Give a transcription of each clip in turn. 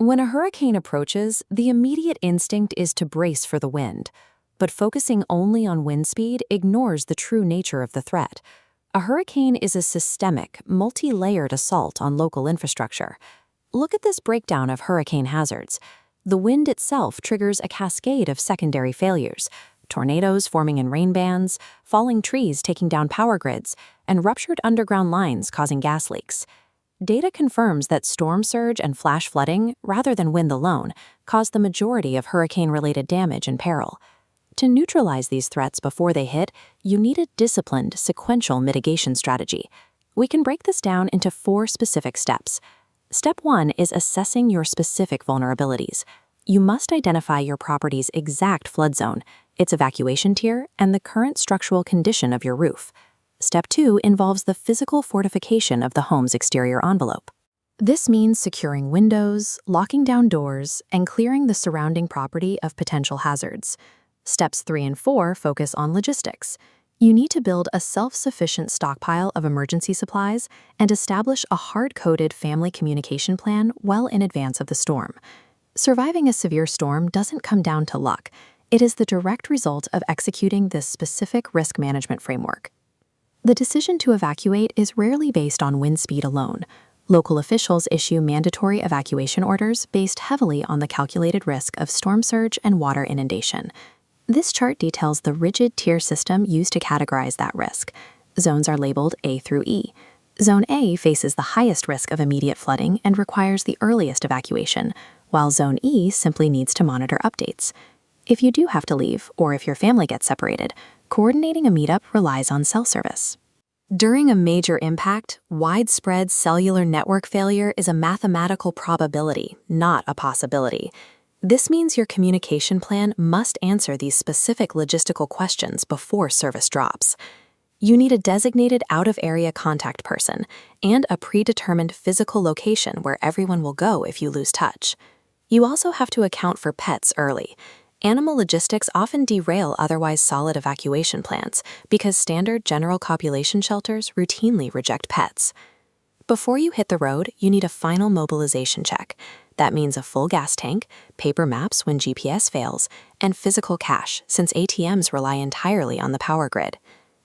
When a hurricane approaches, the immediate instinct is to brace for the wind, but focusing only on wind speed ignores the true nature of the threat. A hurricane is a systemic, multi-layered assault on local infrastructure. Look at this breakdown of hurricane hazards. The wind itself triggers a cascade of secondary failures: tornadoes forming in rain bands, falling trees taking down power grids, and ruptured underground lines causing gas leaks. Data confirms that storm surge and flash flooding, rather than wind alone, cause the majority of hurricane-related damage and peril. To neutralize these threats before they hit, you need a disciplined, sequential mitigation strategy. We can break this down into 4 specific steps. Step 1 is assessing your specific vulnerabilities. You must identify your property's exact flood zone, its evacuation tier, and the current structural condition of your roof. Step 2 involves the physical fortification of the home's exterior envelope. This means securing windows, locking down doors, and clearing the surrounding property of potential hazards. Steps 3 and 4 focus on logistics. You need to build a self-sufficient stockpile of emergency supplies and establish a hard-coded family communication plan well in advance of the storm. Surviving a severe storm doesn't come down to luck. It is the direct result of executing this specific risk management framework. The decision to evacuate is rarely based on wind speed alone. Local officials issue mandatory evacuation orders based heavily on the calculated risk of storm surge and water inundation. This chart details the rigid tier system used to categorize that risk. Zones are labeled A through E. Zone A faces the highest risk of immediate flooding and requires the earliest evacuation, while Zone E simply needs to monitor updates. If you do have to leave, or if your family gets separated, coordinating a meetup relies on cell service. During a major impact, widespread cellular network failure is a mathematical probability, not a possibility. This means your communication plan must answer these specific logistical questions before service drops. You need a designated out-of-area contact person and a predetermined physical location where everyone will go if you lose touch. You also have to account for pets early. Animal logistics often derail otherwise solid evacuation plans because standard general population shelters routinely reject pets. Before you hit the road, you need a final mobilization check. That means a full gas tank, paper maps when GPS fails, and physical cash since ATMs rely entirely on the power grid.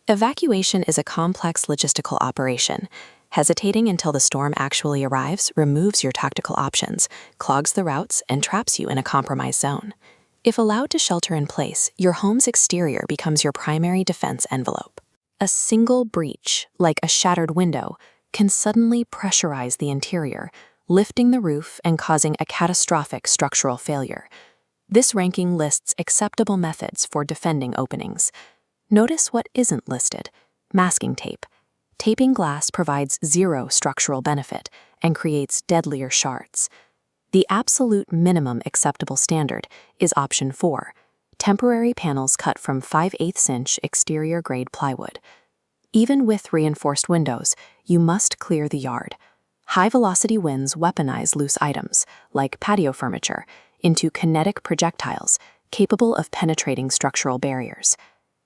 Evacuation is a complex logistical operation. Hesitating until the storm actually arrives removes your tactical options, clogs the routes, and traps you in a compromised zone. If allowed to shelter in place, your home's exterior becomes your primary defense envelope. A single breach, like a shattered window, can suddenly pressurize the interior, lifting the roof and causing a catastrophic structural failure. This ranking lists acceptable methods for defending openings. Notice what isn't listed: masking tape. Taping glass provides zero structural benefit and creates deadlier shards. The absolute minimum acceptable standard is option 4, temporary panels cut from 5/8-inch exterior-grade plywood. Even with reinforced windows, you must clear the yard. High-velocity winds weaponize loose items, like patio furniture, into kinetic projectiles capable of penetrating structural barriers.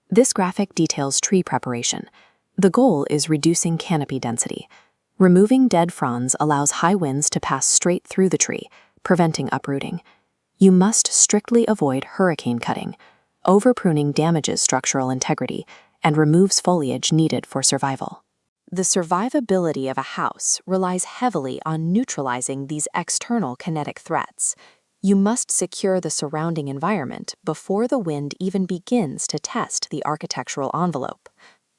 This graphic details tree preparation. The goal is reducing canopy density. Removing dead fronds allows high winds to pass straight through the tree, preventing uprooting. You must strictly avoid hurricane cutting. Over-pruning damages structural integrity and removes foliage needed for survival. The survivability of a house relies heavily on neutralizing these external kinetic threats. You must secure the surrounding environment before the wind even begins to test the architectural envelope.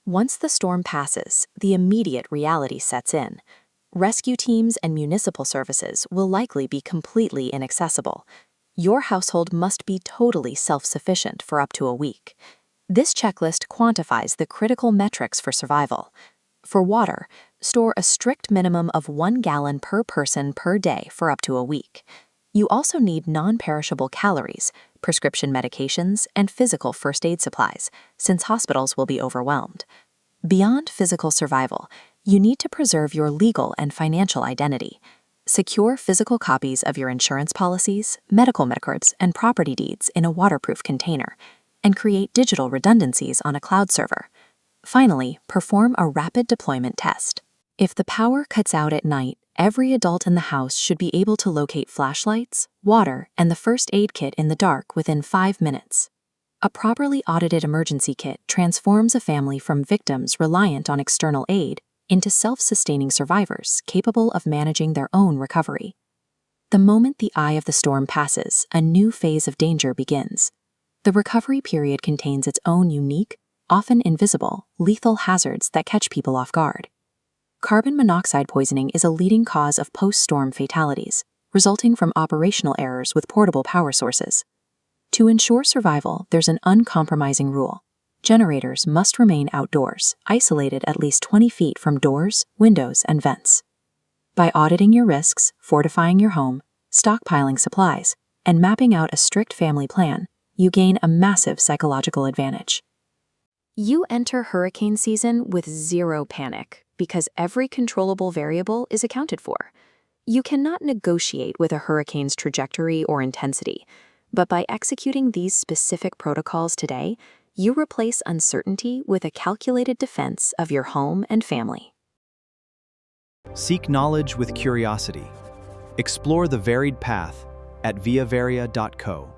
Once the storm passes, the immediate reality sets in. Rescue teams and municipal services will likely be completely inaccessible. Your household must be totally self-sufficient for up to a week. This checklist quantifies the critical metrics for survival. For water, store a strict minimum of 1 gallon per person per day for up to a week. You also need non-perishable calories, prescription medications, and physical first aid supplies, since hospitals will be overwhelmed. Beyond physical survival, you need to preserve your legal and financial identity. Secure physical copies of your insurance policies, medical records, and property deeds in a waterproof container, and create digital redundancies on a cloud server. Finally, perform a rapid deployment test. If the power cuts out at night, Every adult in the house should be able to locate flashlights, water, and the first aid kit in the dark within 5 minutes. A properly audited emergency kit transforms a family from victims reliant on external aid into self-sustaining survivors capable of managing their own recovery. The moment the eye of the storm passes, a new phase of danger begins. The recovery period contains its own unique, often invisible, lethal hazards that catch people off guard. Carbon monoxide poisoning is a leading cause of post-storm fatalities, resulting from operational errors with portable power sources. To ensure survival, there's an uncompromising rule. Generators must remain outdoors, isolated at least 20 feet from doors, windows, and vents. By auditing your risks, fortifying your home, stockpiling supplies, and mapping out a strict family plan, you gain a massive psychological advantage. You enter hurricane season with zero panic because every controllable variable is accounted for. You cannot negotiate with a hurricane's trajectory or intensity, but by executing these specific protocols today, you replace uncertainty with a calculated defense of your home and family. Seek knowledge with curiosity. Explore the varied path at viavaria.co.